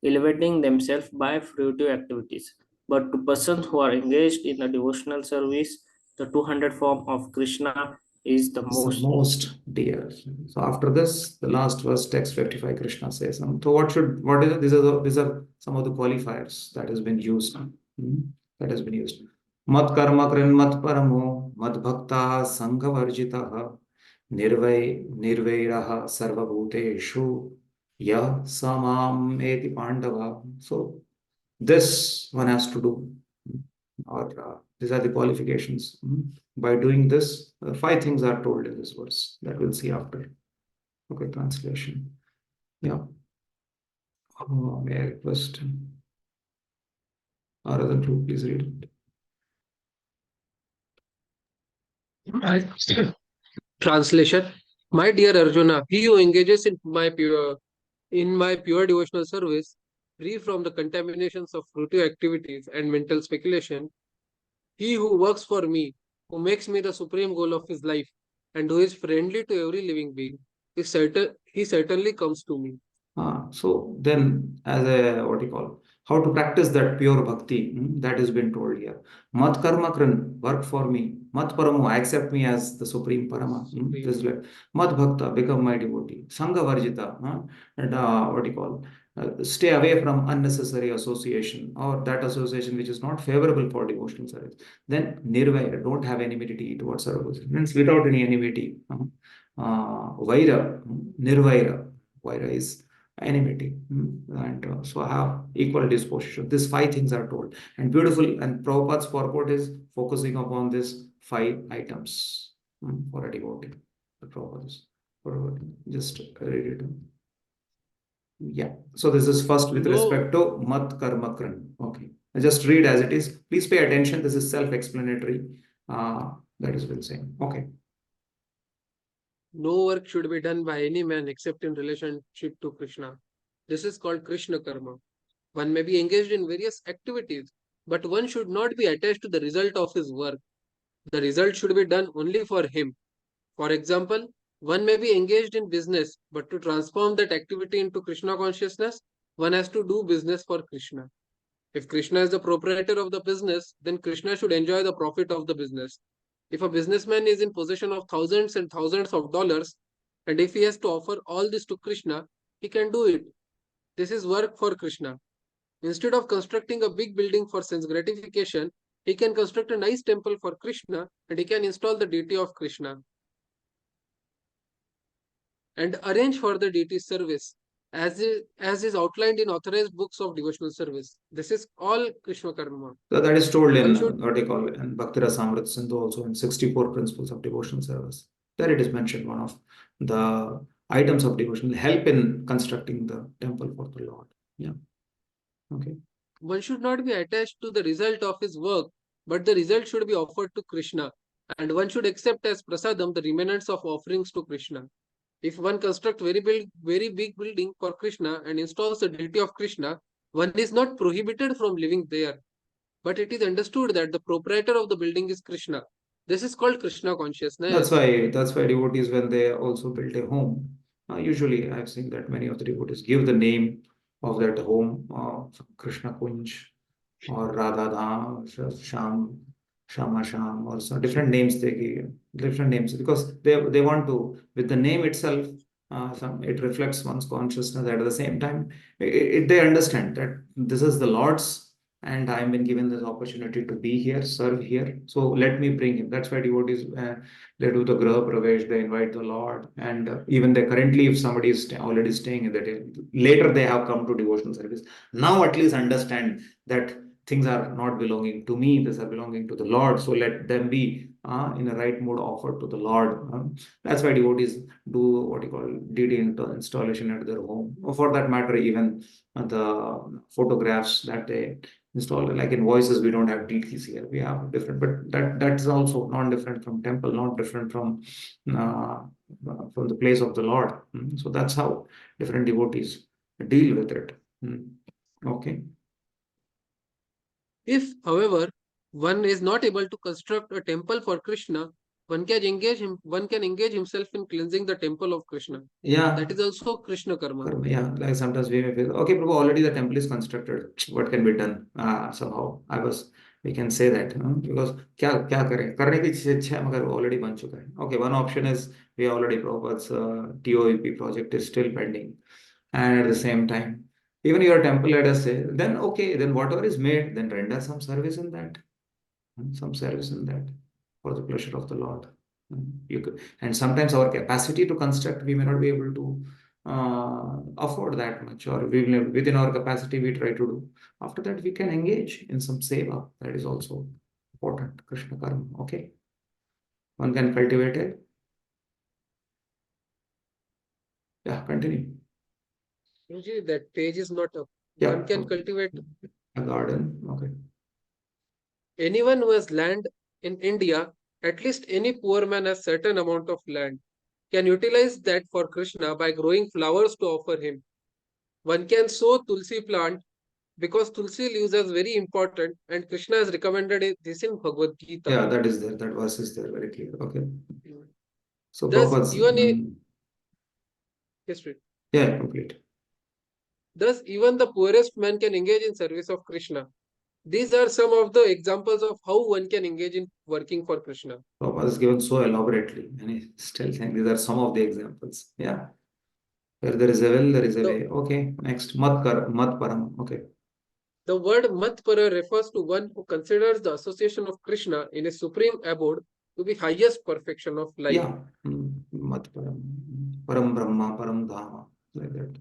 elevating themselves by fruitive activities. But to persons who are engaged in the devotional service, the 200 form of Krishna is the It's the most. most dear. So after this, the last verse, text 55, Krishna says. So what is it? These are some of the qualifiers that has been used. That has been used. Mat karma krin mat paramo, mat bhakta sangha varjitaha, nirvairaha sarva bhuteshu, ya samam eti pandava. So this one has to do, or these are the qualifications. By doing this, 5 things are told in this verse that we'll see after. Okay, translation. Yeah. May I request Aradhan to please read I- Translation. My dear Arjuna, he who engages in my pure devotional service, free from the contaminations of fruitive activities and mental speculation, he who works for me, who makes me the supreme goal of his life, and who is friendly to every living being, he certainly comes to me. So then, as a what do you call, how to practice that pure bhakti, that has been told here. Mat karma kran, work for me. Mat paramo, accept me as the supreme parama. This is like Mat bhakta, become my devotee. Sangha varjita, and what do you call, stay away from unnecessary association or that association which is not favorable for devotional service. Then nirvaira, don't have enmity towards service. Means without any enmity. Vaira, nirvaira. Vaira is enmity, and so have equal disposition. These five things are told, and beautiful. And Prabhupada's purport is focusing upon these five items for a devotee. The Prabhupada is just read it. Yeah. So this is first with respect to mat karma kran. Okay. I just read as it is. Please pay attention. This is self-explanatory. That is been saying. Okay. No work should be done by any man except in relationship to Krishna. This is called Krishna karma. One may be engaged in various activities, but one should not be attached to the result of his work. The result should be done only for him. For example, one may be engaged in business, but to transform that activity into Krishna consciousness, one has to do business for Krishna. If Krishna is the proprietor of the business, then Krishna should enjoy the profit of the business. If a businessman is in possession of thousands and thousands of dollars, and if he has to offer all this to Krishna, he can do it. This is work for Krishna. Instead of constructing a big building for sense gratification, he can construct a nice temple for Krishna and he can install the deity of Krishna and arrange for the deity's service as is outlined in authorized books of devotional service. This is all Krishna karma. So that is told in what they call in Bhakti Rasamrita Sindhu, also in 64 principles of devotional service. There it is mentioned, one of the items of devotion help in constructing the temple for the Lord. Yeah. Okay. One should not be attached to the result of his work, but the result should be offered to Krishna, and one should accept as prasadam the remnants of offerings to Krishna. If one constructs very big building for Krishna and installs the deity of Krishna, one is not prohibited from living there, but it is understood that the proprietor of the building is Krishna. This is called Krishna consciousness. That's why devotees, when they also build a home, usually I've seen that many of the devotees give the name of that home, Krishna Kunj or Radha Dham, Shama Sham, or some different names they give, different names, because they want to, with the name itself, it reflects one's consciousness. At the same time, they understand that this is the Lord's, and I'm been given this opportunity to be here, serve here. So let me bring him. That's why devotees, they do the Graha Pravesh, they invite the Lord, and even they currently, if somebody is already staying in that, later they have come to devotional service. Now at least understand that things are not belonging to me, these are belonging to the Lord. So let them be in the right mood offered to the Lord. That's why devotees do what you call deity installation at their home. Or for that matter, even the photographs that they install, like in voices, we don't have deities here. We have different, but that's also not different from temple, not different from the place of the Lord. So that's how different devotees deal with it. Okay. If, however, one is not able to construct a temple for Krishna, one can engage himself in cleansing the temple of Krishna. Yeah. That is also Krishna karma. Yeah, like sometimes we may feel, okay, Prabhu, already the temple is constructed. What can be done? Somehow we can say that, because क्या करें, करने की इच्छा है मगर already बन चुका है. Okay, one option is we already Prabhupada's TOEP project is still pending, and at the same time, even your temple, let us say, then okay, then whatever is made, then render some service in that, for the pleasure of the Lord. And sometimes our capacity to construct, we may not be able to afford that much, or we will, within our capacity we try to do. After that, we can engage in some seva. That is also important. Krishna karma. Okay, one can cultivate it. Yeah, continue. Usually that page is not up. Yeah. One can cultivate a garden. Okay. Anyone who has land in India, at least any poor man has certain amount of land, can utilize that for Krishna by growing flowers to offer him. One can sow tulsi plant because tulsi leaves are very important, and Krishna has recommended this in Bhagavad Gita. Yeah, that is there. That verse is there very clear. Okay. So Thus, purpose. history. Yeah, complete. Thus, even the poorest man can engage in service of Krishna. These are some of the examples of how one can engage in working for Krishna. Prabhupada is given so elaborately, and he's still saying these are some of the examples. Yeah. Where there is a will, there is a way. Okay, next. Mat param. Okay. The word Matpara refers to one who considers the association of Krishna in a supreme abode to be highest perfection of life. Yeah. Mat param. Param Brahma, Param Dhama. Like that.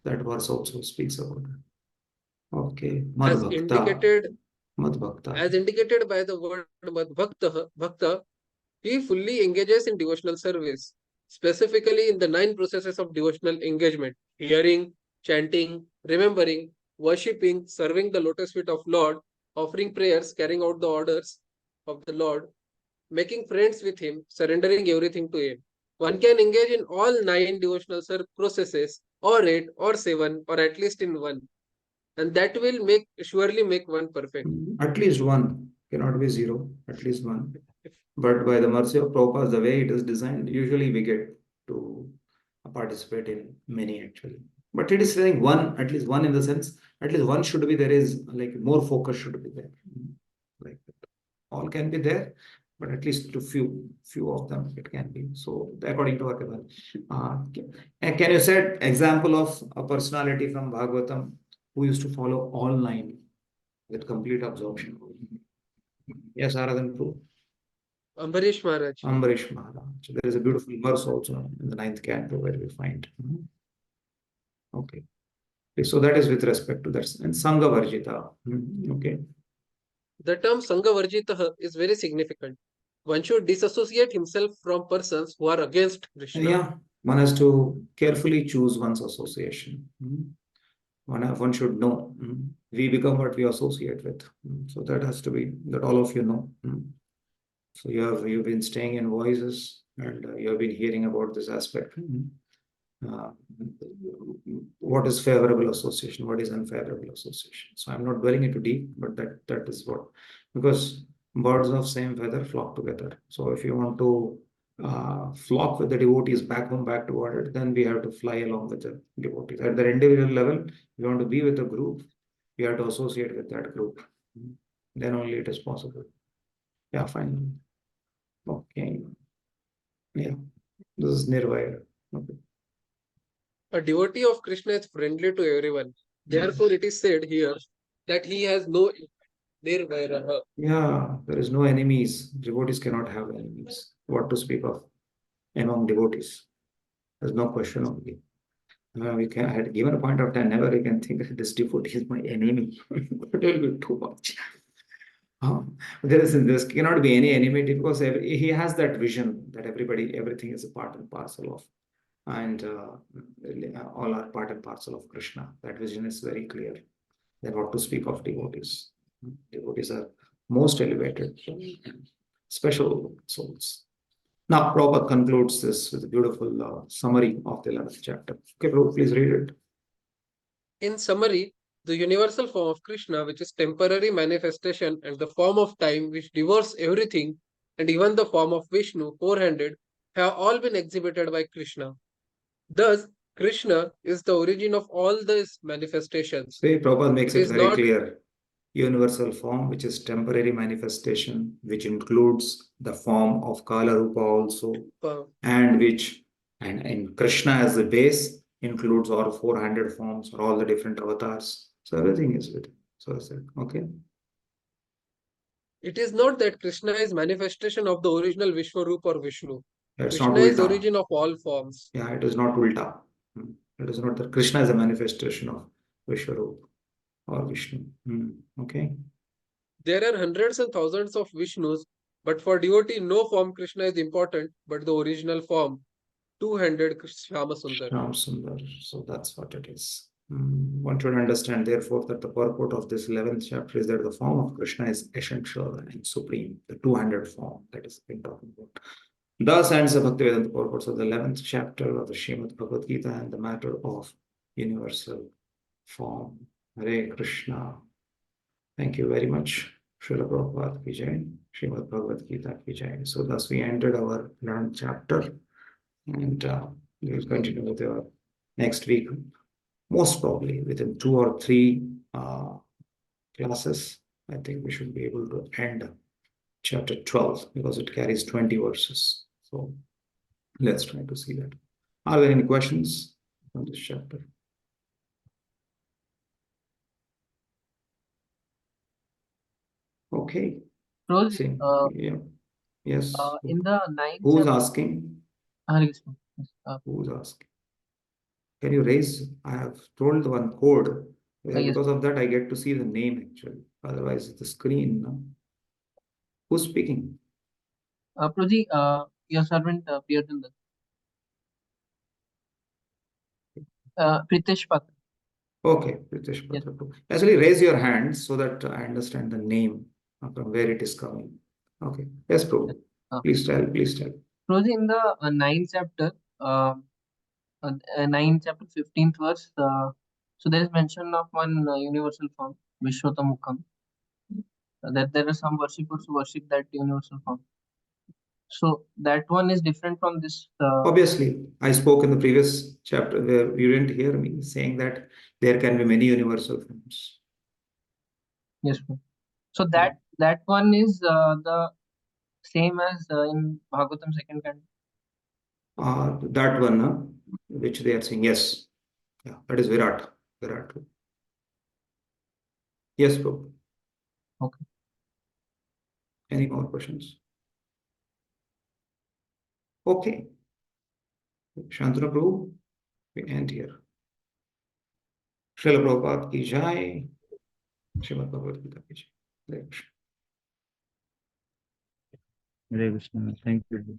That verse also speaks about it. Okay. Mad As Bhakta. indicated, Mad Bhakta. as indicated by the word Mad Bhakta, he fully engages in devotional service, specifically in the 9 processes of devotional engagement: hearing, chanting, remembering, worshipping, serving the lotus feet of Lord, offering prayers, carrying out the orders of the Lord, making friends with him, surrendering everything to him. One can engage in all 9 devotional processes, or 8, or 7, or at least in one, and that will surely make one perfect. At least one. Cannot be 0. At least one. But by the mercy of Prabhupada, the way it is designed, usually we get to participate in many actually. But it is saying one, at least one in the sense, at least one should be there, is like more focus should be there. Like that. All can be there, but at least to few of them it can be. So according to Bhakti, can you set example of a personality from Bhagavatam who used to follow all 9 with complete absorption? Yes, Aradhan prove. Ambarish Maharaj. Ambarish Maharaj. So there is a beautiful verse also in the 9th canto where we find. Okay. So that is with respect to that. And Sangha Varjita. Okay. The term Sangha Varjita is very significant. One should disassociate himself from persons who are against Krishna. Yeah, one has to carefully choose one's association. One should know. We become what we associate with. So that has to be, that all of you know. So you've been staying in voices, and you have been hearing about this aspect. What is favorable association? What is unfavorable association? So I'm not dwelling into deep, but that is what, because birds of same feather flock together. So if you want to flock with the devotees back home, back to order, then we have to fly along with the devotees. At the individual level, we want to be with a group, we have to associate with that group. Then only it is possible. Yeah, fine. Okay. Yeah, this is Nirvaya. Okay. A devotee of Krishna is friendly to everyone. Therefore, it is said here that he has no nirvairaha. Yeah, there is no enemies. Devotees cannot have enemies. What to speak of among devotees? There's no question of it. I had given a point of time, never we can think that this devotee is my enemy. It will be too much. There cannot be any enmity, because he has that vision that everything is a part and parcel of, and all are part and parcel of Krishna. That vision is very clear. Then what to speak of devotees? Devotees are most elevated, special souls. Now, Prabhupada concludes this with a beautiful summary of the 11th chapter. Okay, Prabhupada, please read it. In summary, the universal form of Krishna, which is temporary manifestation, and the form of time, which devours everything, and even the form of Vishnu, four-handed, have all been exhibited by Krishna. Thus, Krishna is the origin of all these manifestations. See, Prabhupada makes it very clear. Universal form, which is temporary manifestation, which includes the form of Kala Rupa also, and in Krishna as the base includes all 400 forms or all the different avatars. So everything is with it. So I said, okay. It is not that Krishna is manifestation of the original Vishwarup or Vishnu. It's Krishna not is ulta. origin of all forms. Yeah, it is not ulta. It is not that Krishna is a manifestation of Vishwarup or Vishnu. Okay. There are hundreds and thousands of Vishnus, but for devotee, no form Krishna is important, but the original form, two-handed Shyama Sundar. Shyama Sundar. So that's what it is. One should understand, therefore, that the purport of this 11th chapter is that the form of Krishna is essential and supreme, the two-handed form that is being talking about. Thus ends the Bhaktivedanta purports of the 11th chapter of the Srimad Bhagavad Gita and the matter of universal form. Hare Krishna. Thank you very much. Srila Prabhupada ki jai, Srimad Bhagavad Gita ki jai. So thus we entered our 11th chapter, and we will continue with our next week, most probably within 2 or 3 classes, I think we should be able to end chapter 12 because it carries 20 verses. So let's try to see that. Are there any questions on this chapter? Okay. Prabhuji, Same. Yeah. Yes. in the ninth Who's chapter, asking? Hare Krishna. Yes, Who's asking? Can you raise? I have told the one code. yes. Because of that, I get to see the name actually. Otherwise, it's the screen. No? Who's speaking? Prabhuji, your servant Priyatanda. Pritesh Patra. Okay, Pritesh Yes. Patra. Actually, raise your hand so that I understand the name from where it is coming. Okay. Yes, Prabhu. Please tell. Please tell. Prabhuji, in the ninth chapter, 15th verse, so there is mention of one universal form, Vishwatamukam, that there are some worshippers who worship that universal form. So that one is different from this. Obviously, I spoke in the previous chapter where you didn't hear me saying that there can be many universal forms. Yes, sir. So that one is the same as in Bhagavatam second canto. That one, which they are saying, yes. Yeah, that is Virat. Virat. Yes, Prabhu. Okay. Any more questions? Okay. Shantanu Prabhu, we end here. Srila Prabhupada ki jai. Srimad Bhagavad Gita ki jai. Hare Krishna. Hare Krishna. Thank you.